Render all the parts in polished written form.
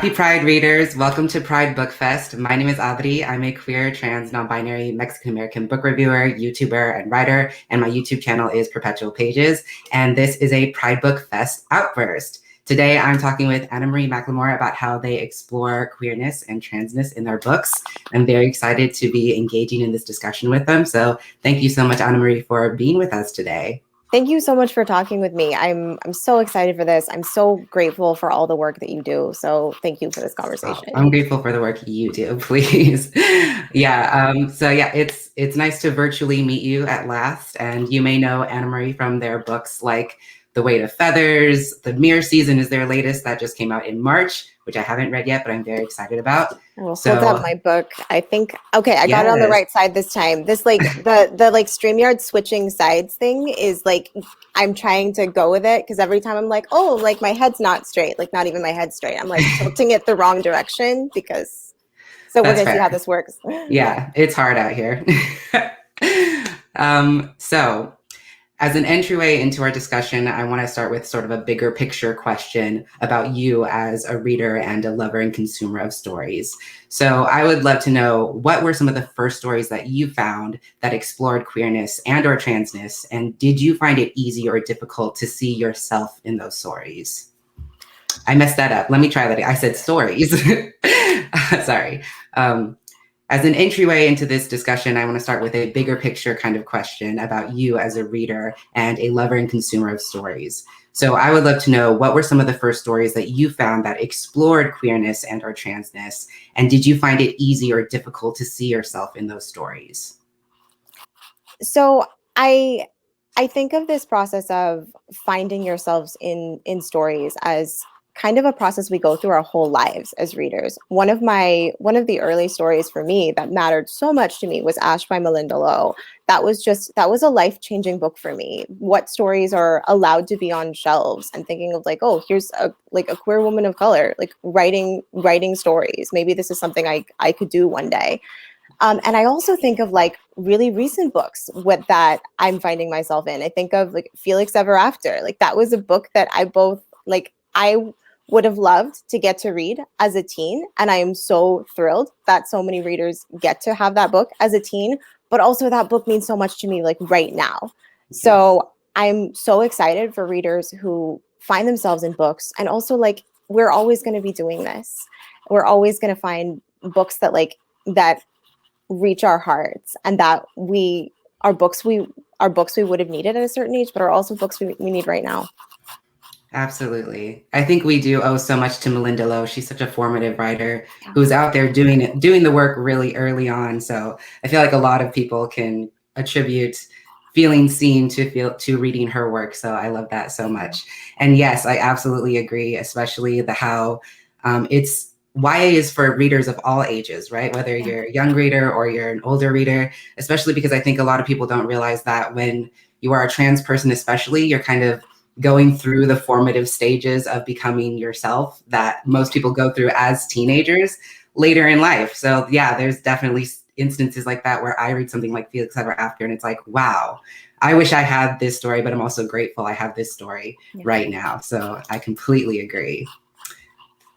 Happy Pride readers. Welcome to Pride Book Fest. My name is Adri. I'm a queer, trans, non-binary, Mexican-American book reviewer, YouTuber, and writer, and my YouTube channel is Perpetual Pages, and this is a Pride Book Fest Outburst. Today, I'm talking with Anna-Marie McLemore about how they explore queerness and transness in their books. I'm very excited to be engaging in this discussion with them, so thank you so much, Anna-Marie, for being with us today. Thank you so much for talking with me. I'm so excited for this. I'm so grateful for all the work that you do. So thank you for this conversation. I'm grateful for the work you do, please. It's nice to virtually meet you at last. And you may know Anna-Marie from their books like The Weight of Feathers. The Mirror Season is their latest that just came out in March, which I haven't read yet, but I'm very excited about. I will hold up my book. I think, okay, I got it on the right side this time. This the StreamYard switching sides thing is like, I'm trying to go with it because every time I'm like, oh, like my head's not straight, like not even my head's straight. I'm like tilting it the wrong direction because, so we're going to see how this works. Yeah, it's hard out here. So as an entryway into our discussion, I want to start with sort of a bigger picture question about you as a reader and a lover and consumer of stories. So I would love to know, what were some of the first stories that you found that explored queerness and or transness? And did you find it easy or difficult to see yourself in those stories? I messed that up. Let me try that. I said stories. Sorry. As an entryway into this discussion, I want to start with a bigger picture kind of question about you as a reader and a lover and consumer of stories. So I would love to know, what were some of the first stories that you found that explored queerness and or transness? And did you find it easy or difficult to see yourself in those stories? So I think of this process of finding yourselves in stories as kind of a process we go through our whole lives as readers. One of the early stories for me that mattered so much to me was Ash by Malinda Lo. That was a life-changing book for me. What stories are allowed to be on shelves, and thinking of like, oh, here's a queer woman of color, like writing stories. Maybe this is something I could do one day. And I also think of like really recent books that I'm finding myself in. I think of like Felix Ever After. Like that was a book that I would have loved to get to read as a teen. And I am so thrilled that so many readers get to have that book as a teen, but also that book means so much to me like right now. So I'm so excited for readers who find themselves in books. And also like, we're always going to be doing this. We're always going to find books that reach our hearts, and that are books we would have needed at a certain age, but are also books we need right now. Absolutely. I think we do owe so much to Malinda Lo. She's such a formative writer who's out there doing the work really early on. So I feel like a lot of people can attribute feeling seen to reading her work. So I love that so much. And yes, I absolutely agree, especially how YA is for readers of all ages, right? Whether you're a young reader or you're an older reader, especially because I think a lot of people don't realize that when you are a trans person, especially, you're kind of going through the formative stages of becoming yourself that most people go through as teenagers later in life. So yeah, there's definitely instances like that where I read something like Felix Ever After and it's like, wow, I wish I had this story, but I'm also grateful I have this story right now. So I completely agree.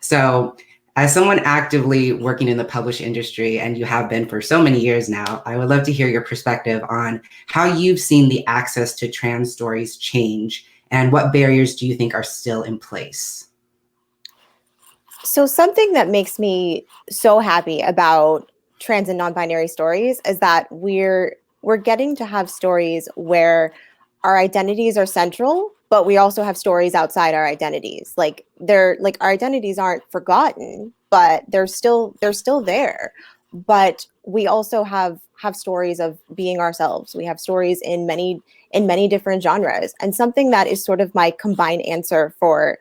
So as someone actively working in the published industry, and you have been for so many years now, I would love to hear your perspective on how you've seen the access to trans stories change, and what barriers do you think are still in place? So something that makes me so happy about trans and non-binary stories is that we're getting to have stories where our identities are central, but we also have stories outside our identities. Like our identities aren't forgotten, but they're still there. But we also have stories of being ourselves. We have stories in many different genres. And something that is sort of my combined answer for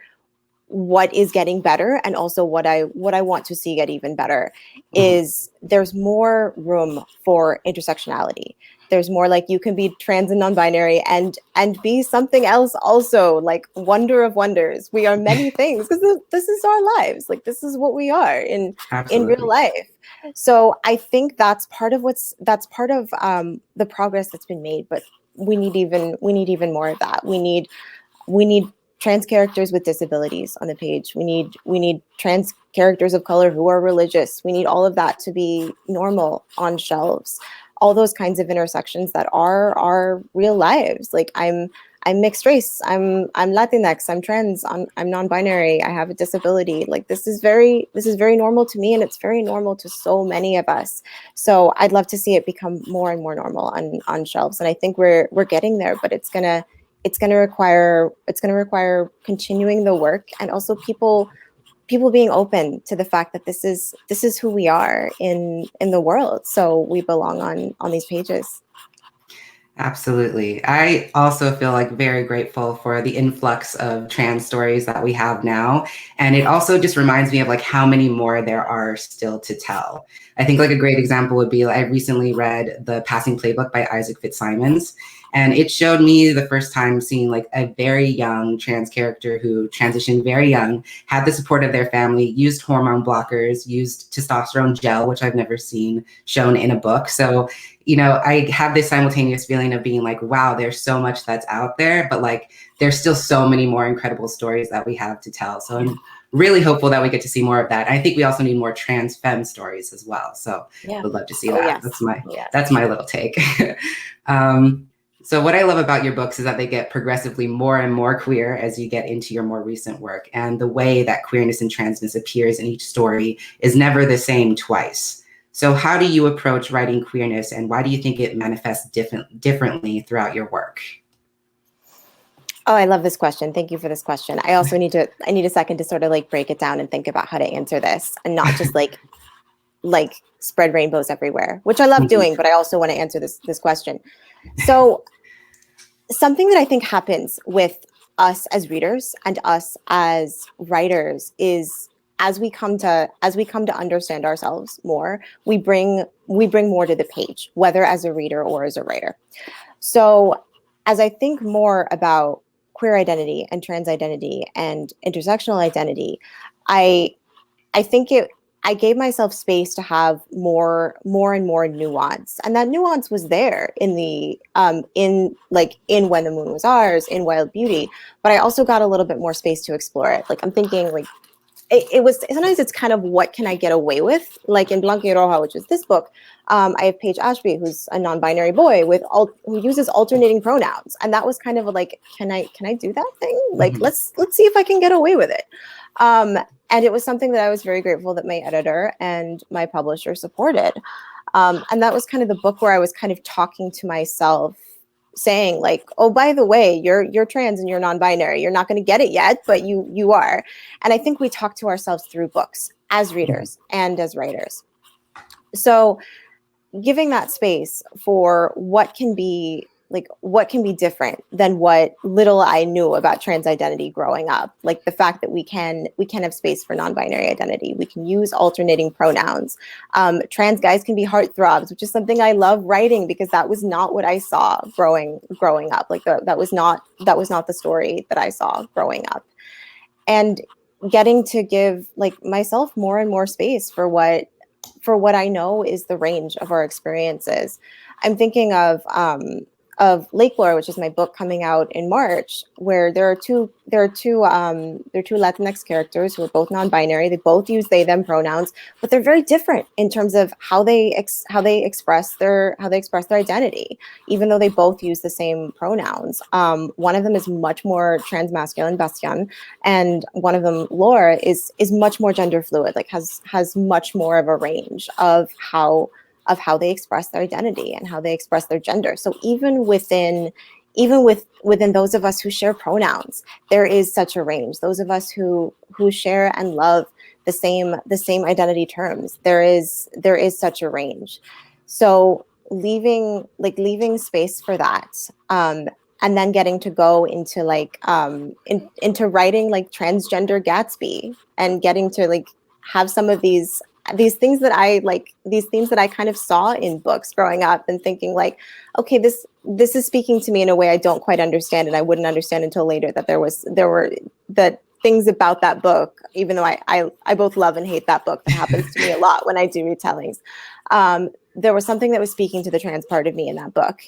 what is getting better, and also what I want to see get even better, is there's more room for intersectionality. There's more, like, you can be trans and non-binary and be something else also, like wonder of wonders. We are many things, because this is our lives. Like, this is what we are in real life. So I think that's part of the progress that's been made, but we need even more of that. We need trans characters with disabilities on the page. We need trans characters of color who are religious. We need all of that to be normal on shelves. All those kinds of intersections that are our real lives. Like I'm mixed race, I'm Latinx, I'm trans, I'm non-binary, I have a disability. Like this is very normal to me, and it's very normal to so many of us. So I'd love to see it become more and more normal on shelves. And I think we're getting there, but it's gonna require continuing the work, and also people being open to the fact that this is who we are in the world. So we belong on these pages. Absolutely. I also feel like very grateful for the influx of trans stories that we have now. And it also just reminds me of like how many more there are still to tell. I think like a great example would be, I recently read The Passing Playbook by Isaac Fitzsimons. And it showed me the first time seeing like a very young trans character who transitioned very young, had the support of their family, used hormone blockers, used testosterone gel, which I've never seen shown in a book. So, you know, I have this simultaneous feeling of being like, wow, there's so much that's out there, but like, there's still so many more incredible stories that we have to tell. So I'm really hopeful that we get to see more of that. I think we also need more trans femme stories as well. So would love to see that. Yes. That's my little take. So what I love about your books is that they get progressively more and more queer as you get into your more recent work. And the way that queerness and transness appears in each story is never the same twice. So how do you approach writing queerness, and why do you think it manifests differently throughout your work? Oh, I love this question. Thank you for this question. I also need a second to sort of like break it down and think about how to answer this, and not just like spread rainbows everywhere, which I love doing, but I also want to answer this question. So something that I think happens with us as readers and us as writers is, as we come to understand ourselves more, we bring more to the page, whether as a reader or as a writer. So as I think more about queer identity and trans identity and intersectional identity, I think I gave myself space to have more and more nuance, and that nuance was there in the in When the Moon Was Ours, in Wild Beauty, but I also got a little bit more space to explore it. Like I'm thinking, like it was sometimes it's kind of what can I get away with? Like in Blanca y Roja, which is this book, I have Paige Ashby, who's a non-binary boy who uses alternating pronouns, and that was kind of like, can I do that thing? Like let's see if I can get away with it. And it was something that I was very grateful that my editor and my publisher supported. And that was kind of the book where I was kind of talking to myself, saying like, oh, by the way, you're trans and you're non-binary. You're not going to get it yet, but you are. And I think we talk to ourselves through books as readers and as writers. So giving that space for what can be different than what little I knew about trans identity growing up. Like the fact that we can have space for non-binary identity. We can use alternating pronouns. Trans guys can be heartthrobs, which is something I love writing, because that was not what I saw growing up. Like that was not the story that I saw growing up. And getting to give like myself more and more space for what I know is the range of our experiences. I'm thinking of Lake Lore, which is my book coming out in March, where there are two Latinx characters who are both non-binary. They both use they them pronouns, but they're very different in terms of how they express their identity, even though they both use the same pronouns. One of them is much more transmasculine, Bastian, and one of them, Laura, is much more gender fluid, like has much more of a range of how they express their identity and how they express their gender. So even within those of us who share pronouns, there is such a range. Those of us who share and love the same identity terms, there is such a range. So leaving space for that, and then getting to go into into writing like transgender Gatsby, and getting to like have some of these things that I like, these themes that I kind of saw in books growing up, and thinking like, okay, this is speaking to me in a way I don't quite understand, and I wouldn't understand until later that there were the things about that book, even though I both love and hate that book. That happens to me a lot when I do retellings. there was something that was speaking to the trans part of me in that book.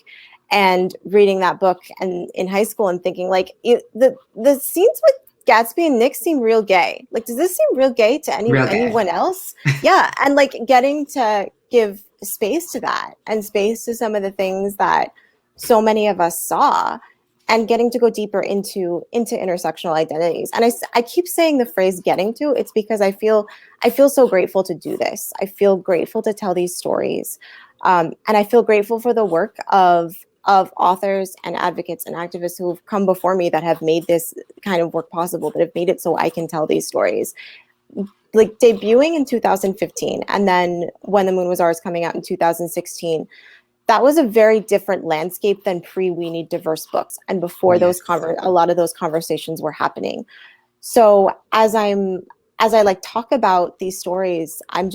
And reading that book and in high school and thinking like the scenes with Gatsby and Nick seem real gay. Like, does this seem real gay to anyone else? Yeah. And like getting to give space to that and space to some of the things that so many of us saw, and getting to go deeper into intersectional identities. And I keep saying the phrase getting to, it's because I feel so grateful to do this. I feel grateful to tell these stories. And I feel grateful for the work of authors and advocates and activists who've come before me that have made this kind of work possible, that have made it so I can tell these stories. Like debuting in 2015, and then When the Moon Was Ours coming out in 2016, that was a very different landscape than pre-We Need Diverse books, and before a lot of those conversations were happening. So as I like talk about these stories, I'm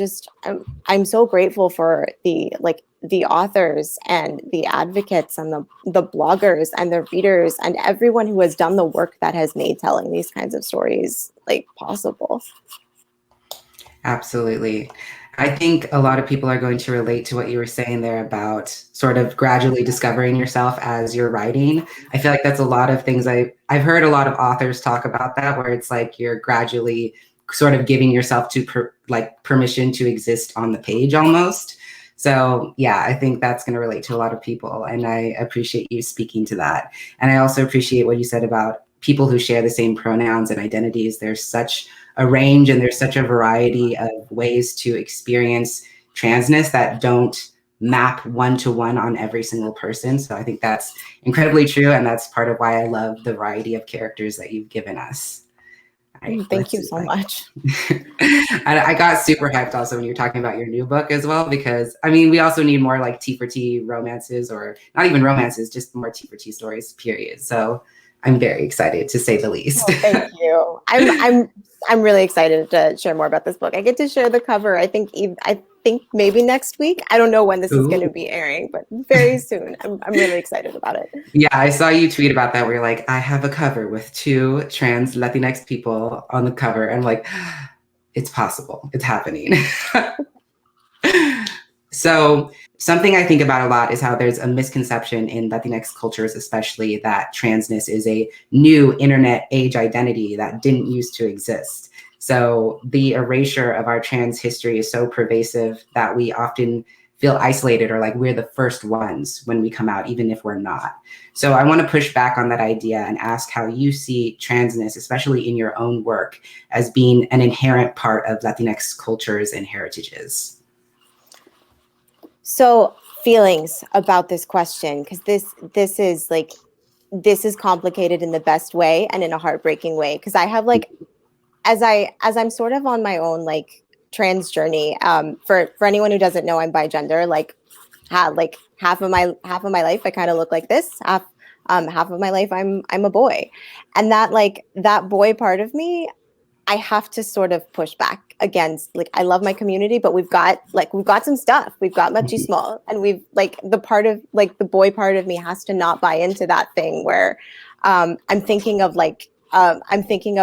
so grateful for the authors and the advocates and the bloggers and the readers and everyone who has done the work that has made telling these kinds of stories like possible. Absolutely. I think a lot of people are going to relate to what you were saying there about sort of gradually discovering yourself as you're writing. I feel like that's a lot of things I've heard a lot of authors talk about that, where it's like you're gradually sort of giving yourself to permission to exist on the page almost. So yeah, I think that's going to relate to a lot of people, and I appreciate you speaking to that. And I also appreciate what you said about people who share the same pronouns and identities. There's such a range and there's such a variety of ways to experience transness that don't map one-to-one on every single person. So I think that's incredibly true, and that's part of why I love the variety of characters that you've given us. Right, thank you so much. I got super hyped also when you were talking about your new book as well, because I mean, we also need more like T for T romances, or not even romances, just more T for T stories, period. So I'm very excited, to say the least. Oh, thank you. I'm really excited to share more about this book. I get to share the cover, I think maybe next week. I don't know when this is going to be airing, but very soon. I'm really excited about it. Yeah, I saw you tweet about that where you're like, I have a cover with 2 trans Latinx people on the cover. And I'm like, it's possible. It's happening. So something I think about a lot is how there's a misconception in Latinx cultures, especially, that transness is a new internet age identity that didn't used to exist. So the erasure of our trans history is so pervasive that we often feel isolated, or like we're the first ones when we come out, even if we're not. So I want to push back on that idea and ask how you see transness, especially in your own work, as being an inherent part of Latinx cultures and heritages. So feelings about this question, because this is complicated in the best way and in a heartbreaking way. Because I have like, as I'm sort of on my own like trans journey. For anyone who doesn't know, I'm bigender. Like half of my life I kind of look like this. Half of my life I'm a boy, and that boy part of me, I have to sort of push back against. Like, I love my community, but we've got some stuff. We've got machismo, and we've like the boy part of me has to not buy into that thing where I'm thinking of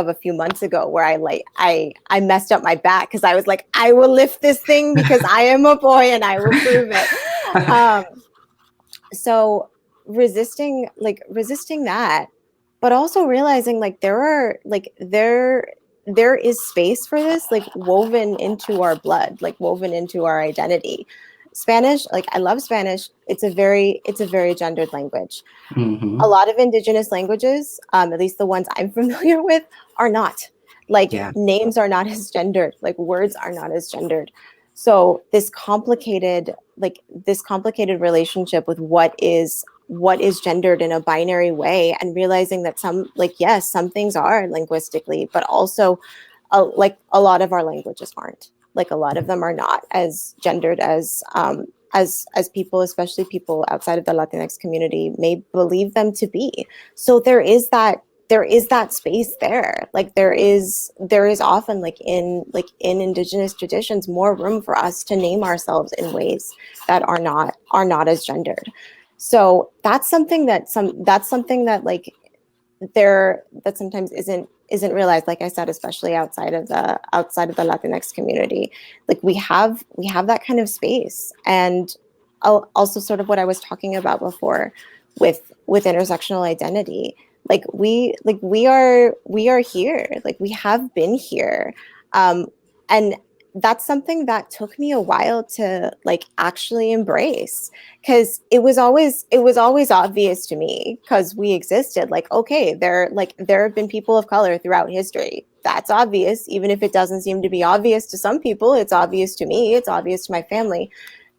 a few months ago where I messed up my back because I was like, I will lift this thing because I am a boy and I will prove it. So resisting that, but also realizing like there is space for this, like woven into our blood, like woven into our identity. Spanish, like I love Spanish. It's a very gendered language. Mm-hmm. A lot of indigenous languages, at least the ones I'm familiar with, are not. Like names are not as gendered, like words are not as gendered. So this complicated relationship with what is gendered in a binary way, and realizing that some things are linguistically, but also a lot of our languages aren't. Like a lot of them are not as gendered as people, especially people outside of the Latinx community, may believe them to be. So there is that space there. Like there is often in indigenous traditions more room for us to name ourselves in ways that are not as gendered. So that's something that that sometimes isn't realized, like I said, especially outside of the Latinx community. Like we have that kind of space. And also sort of what I was talking about before with intersectional identity. We are here. Like we have been here. And that's something that took me a while to like actually embrace, because it was always obvious to me, because we existed. Like, okay, there have been people of color throughout history. That's obvious. Even if it doesn't seem to be obvious to some people, it's obvious to me, it's obvious to my family.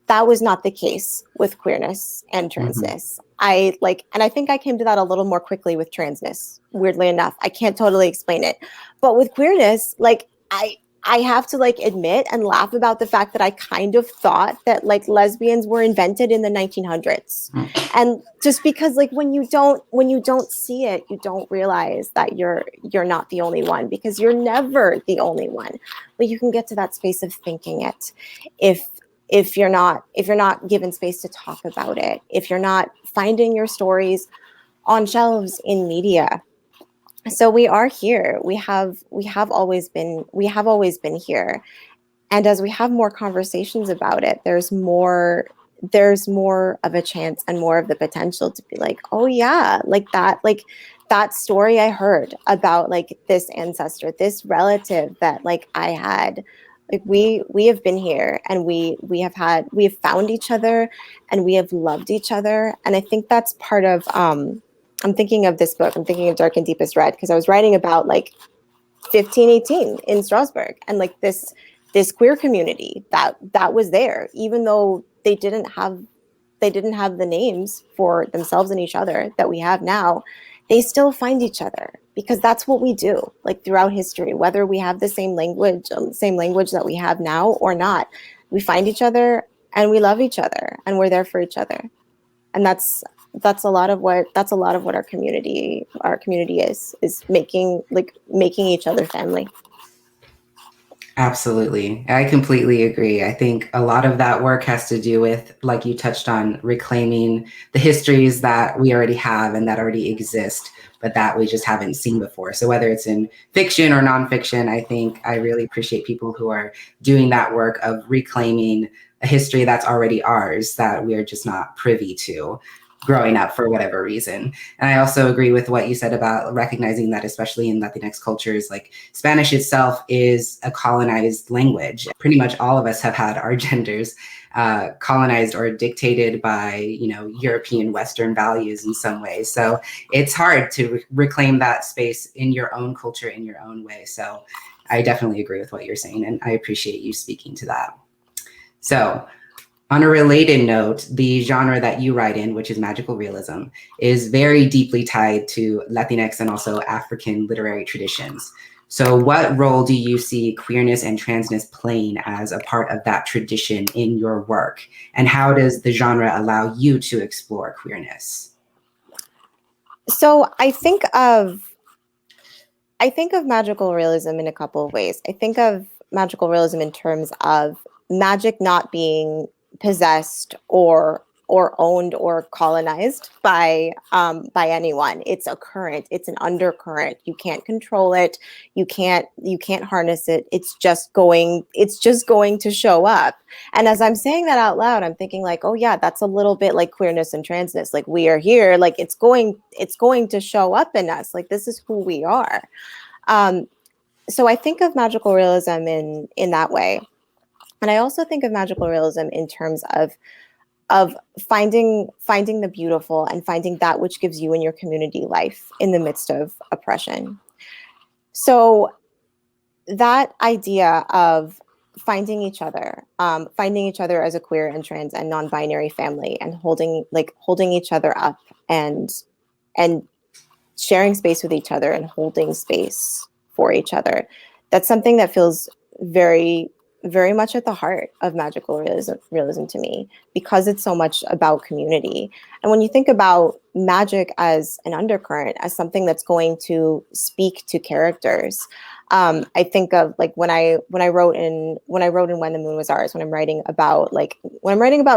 That was not the case with queerness and transness. And I think I came to that a little more quickly with transness, weirdly enough. I can't totally explain it. But with queerness, like I have to like admit and laugh about the fact that I kind of thought that like lesbians were invented in the 1900s. And just because like when you don't see it, you don't realize that you're not the only one, because you're never the only one. But you can get to that space of thinking it if you're not given space to talk about it, if you're not finding your stories on shelves in media. So we are here. We have always been here. And as we have more conversations about it, there's more of a chance and more of the potential to be like, oh yeah, like that story I heard about like this ancestor, this relative that like I had. Like we have been here, and we have found each other, and we have loved each other. And I think that's part of I'm thinking of this book. I'm thinking of Dark and Deepest Red, because I was writing about like 1518 in Strasbourg, and like this queer community that was there, even though they didn't have the names for themselves and each other that we have now. They still find each other, because that's what we do, like throughout history, whether we have the same language that we have now or not. We find each other, and we love each other, and we're there for each other. And that's a lot of what our community is making each other family. Absolutely. I completely agree. I think a lot of that work has to do with, like you touched on, reclaiming the histories that we already have and that already exist, but that we just haven't seen before. So whether it's in fiction or nonfiction, I think I really appreciate people who are doing that work of reclaiming a history that's already ours, that we are just not privy to growing up for whatever reason. And I also agree with what you said about recognizing that, especially in Latinx cultures, like Spanish itself is a colonized language. Pretty much all of us have had our genders colonized or dictated by, European Western values in some ways. So it's hard to reclaim that space in your own culture, in your own way. So I definitely agree with what you're saying, and I appreciate you speaking to that. So on a related note, the genre that you write in, which is magical realism, is very deeply tied to Latinx and also African literary traditions. So what role do you see queerness and transness playing as a part of that tradition in your work? And how does the genre allow you to explore queerness? So I think of magical realism in a couple of ways. I think of magical realism in terms of magic not being possessed or owned or colonized by anyone. It's a current. It's an undercurrent. You can't control it. You can't harness it. It's just going to show up. And as I'm saying that out loud, I'm thinking like, oh yeah, that's a little bit like queerness and transness. Like we are here. Like it's going to show up in us. Like this is who we are. So I think of magical realism in that way. And I also think of magical realism in terms of finding the beautiful and finding that which gives you and your community life in the midst of oppression. So that idea of finding each other as a queer and trans and non-binary family, and holding each other up and sharing space with each other and holding space for each other. That's something that feels very, very much at the heart of magical realism to me, because it's so much about community. And when you think about magic as an undercurrent, as something that's going to speak to characters, I think of like when I wrote in When the Moon Was Ours, when I'm writing about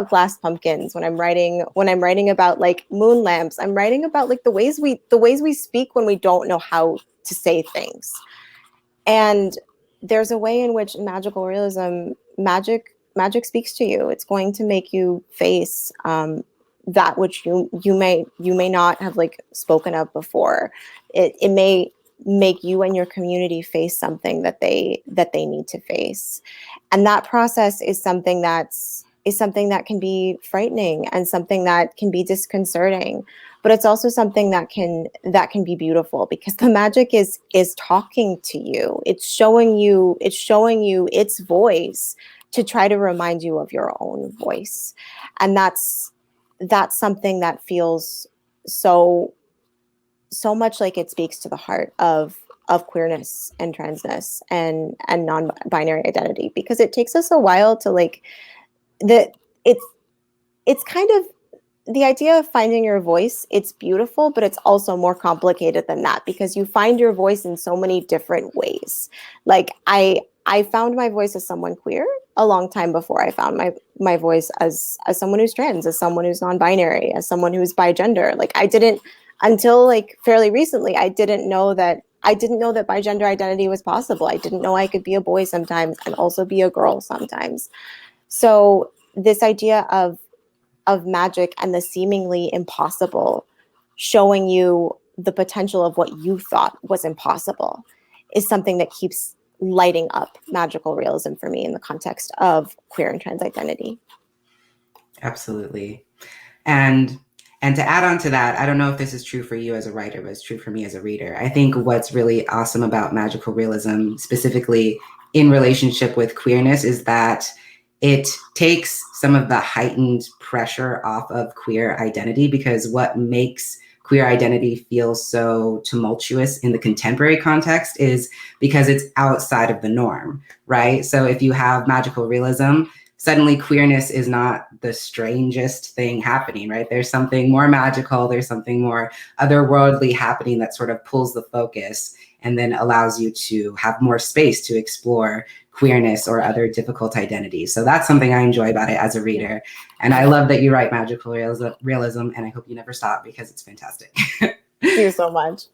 glass pumpkins, when I'm writing about like moon lamps, I'm writing about like the ways we speak when we don't know how to say things. And there's a way in which magical realism, magic speaks to you. It's going to make you face that which you may not have like spoken of before. It may make you and your community face something that they need to face, and that process is something that can be frightening and something that can be disconcerting, but it's also something that can be beautiful, because the magic is talking to you. It's showing you its voice to try to remind you of your own voice. And that's something that feels so much like it speaks to the heart of queerness and transness and non-binary identity, because it takes us a while to like it's kind of the idea of finding your voice. It's beautiful, but it's also more complicated than that, because you find your voice in so many different ways. Like I found my voice as someone queer a long time before I found my voice as someone who's trans, as someone who's non-binary, as someone who's bigender. Like I didn't, until like fairly recently, I didn't know that bigender identity was possible. I didn't know I could be a boy sometimes and also be a girl sometimes. So this idea of magic and the seemingly impossible showing you the potential of what you thought was impossible is something that keeps lighting up magical realism for me in the context of queer and trans identity. Absolutely. And to add on to that, I don't know if this is true for you as a writer, but it's true for me as a reader. I think what's really awesome about magical realism, specifically in relationship with queerness, is that it takes some of the heightened pressure off of queer identity, because what makes queer identity feel so tumultuous in the contemporary context is because it's outside of the norm, right? So if you have magical realism, suddenly queerness is not the strangest thing happening, right? There's something more magical, there's something more otherworldly happening that sort of pulls the focus and then allows you to have more space to explore queerness or other difficult identities. So that's something I enjoy about it as a reader. And I love that you write magical realism, and I hope you never stop, because it's fantastic. Thank you so much.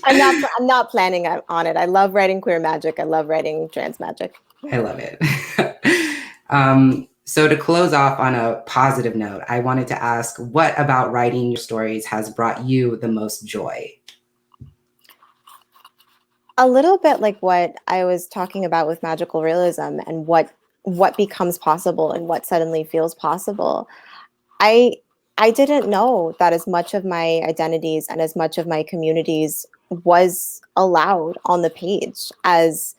I'm not planning on it. I love writing queer magic. I love writing trans magic. I love it. So to close off on a positive note, I wanted to ask, what about writing your stories has brought you the most joy? A little bit like what I was talking about with magical realism and what becomes possible and what suddenly feels possible. I didn't know that as much of my identities and as much of my communities was allowed on the page as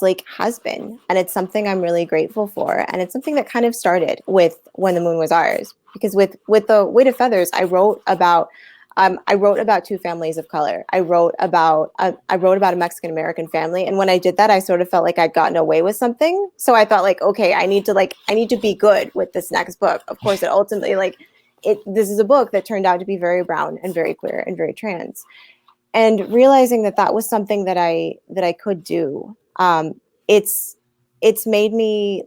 like has been. And it's something I'm really grateful for. And it's something that kind of started with When the Moon Was Ours, because with The Weight of Feathers, I wrote about two families of color. I wrote about a Mexican American family, and when I did that, I sort of felt like I'd gotten away with something. So I thought, like, okay, I need to be good with this next book. Of course, it ultimately this is a book that turned out to be very brown and very queer and very trans, and realizing that was something that I could do. It's made me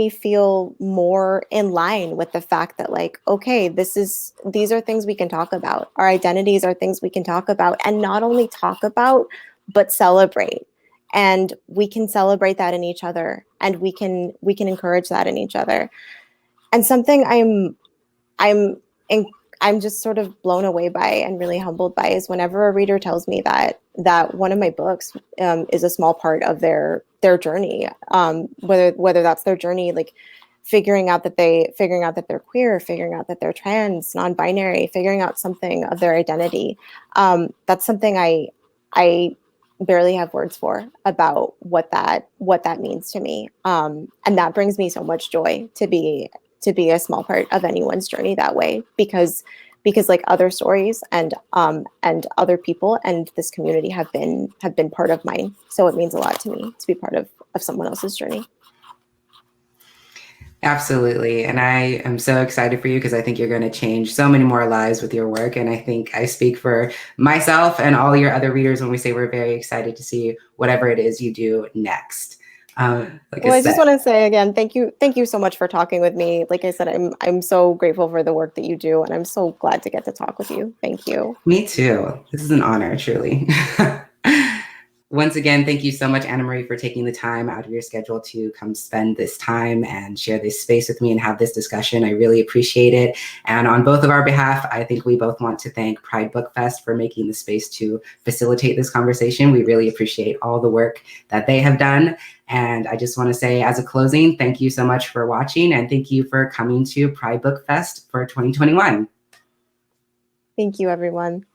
feel more in line with the fact that, like, okay, these are things we can talk about. Our identities are things we can talk about, and not only talk about, but celebrate. And we can celebrate that in each other, and we can encourage that in each other. And something I'm just sort of blown away by and really humbled by is whenever a reader tells me that one of my books is a small part of their journey, whether that's their journey, like figuring out that they're queer, figuring out that they're trans, non-binary, figuring out something of their identity. That's something I barely have words for about what that means to me. And that brings me so much joy to be a small part of anyone's journey that way, because like other stories and other people and this community have been part of mine. So it means a lot to me to be part of someone else's journey. Absolutely. And I am so excited for you because I think you're going to change so many more lives with your work. And I think I speak for myself and all your other readers when we say we're very excited to see whatever it is you do next. Like Well, I I just said, want to say again, thank you so much for talking with me. Like I said, I'm so grateful for the work that you do, and I'm so glad to get to talk with you. Thank you. me too. This is an honor, truly. Once again, thank you so much, Anna-Marie, for taking the time out of your schedule to come spend this time and share this space with me and have this discussion. I really appreciate it. And on both of our behalf, I think we both want to thank Pride Book Fest for making the space to facilitate this conversation. We really appreciate all the work that they have done. And I just want to say, as a closing, thank you so much for watching, and thank you for coming to Pride Book Fest for 2021. Thank you, everyone.